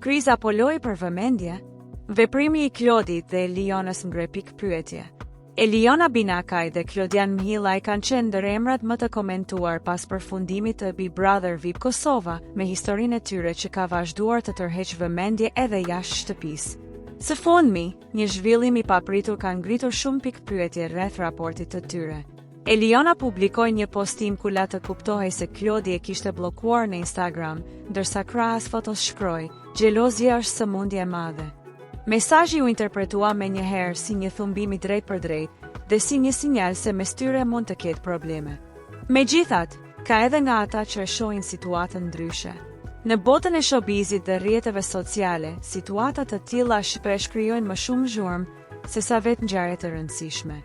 Kriza po loi për vëmendje? Veprimi i Klodit dhe Elionës ngre pikë pyetje. Eliona Binakaj dhe Klodian Mhillaj kanë qenë ndër emrat më të komentuar pas përfundimit të Big Brother VIP Kosova, me historinë e tyre që ka vazhduar të tërheqë vëmendje edhe jashtë shtëpisë. Së fundmi, një zhvillim i papritur ka ngritur shumë pikë pyetje rreth raportit të tyre. Eliona publikoi një postim ku la të kuptohej se Klodi e kishte bllokuar në Instagram, ndërsa krahas fotos shkroi: "Xhelozia është sëmundje e madhe." Mesazhi u interpretua menjëherë si një thumbim i drejt për drejt dhe si një sinjal se mes tyre mund të ketë probleme. Megjithatë, ka edhe nga ata që e shohin situatën ndryshe. Në botën e showbizit dhe rrjeteve sociale, situata të tilla shpesh krijojnë më shumë zhurmë se sa vetë ngjarje të rëndësishme.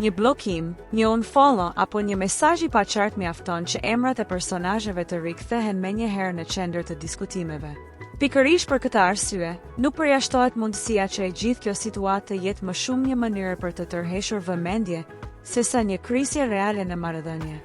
Një bllokim, një unfollow apo një mesazh i paqartë mjafton që emrat e personazheve të rikthehen menjëherë në qendër të diskutimeve. Pikërisht për këtë arsye, nuk përjashtohet mundësia që e gjithë kjo situatë jetë më shumë një mënyrë për të tërhequr vëmendje, sesa një krisje reale në marrëdhënie.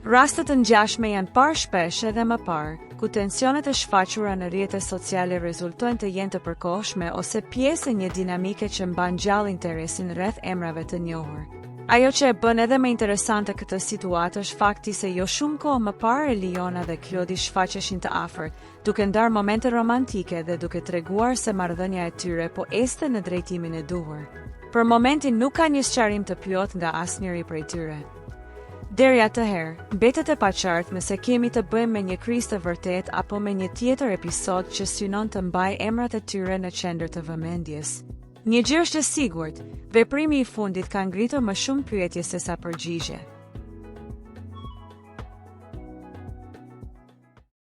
Raste të ngjashme janë parë shpesh edhe më parë, ku tensionet e shfaqura në rrjetet sociale rezultojnë të jenë të përkohshme ose pjesë e një dinamike që mban gjallë interesin rreth emrave të njohur. Ajo që e bën edhe më interesante këtë situatë është fakti se jo shumë kohë më parë Eliona dhe Klodi shfaqeshin të afërt, duke ndarë momente romantike dhe duke treguar se marrëdhënia e tyre po ecte në drejtimin e duhur. Për momentin nuk ka një sqarim të plot nga asnjëri prej tyre. Deri atëherë, mbetet e paqartë nëse kemi të bëjmë me një krizë të vërtetë apo me një tjetër episod që synon të mbajë emrat e tyre në qendër të vëmendjes. Një gjë është e sigurt, veprimi i fundit ka ngritur më shumë pyetje se sa përgjigje.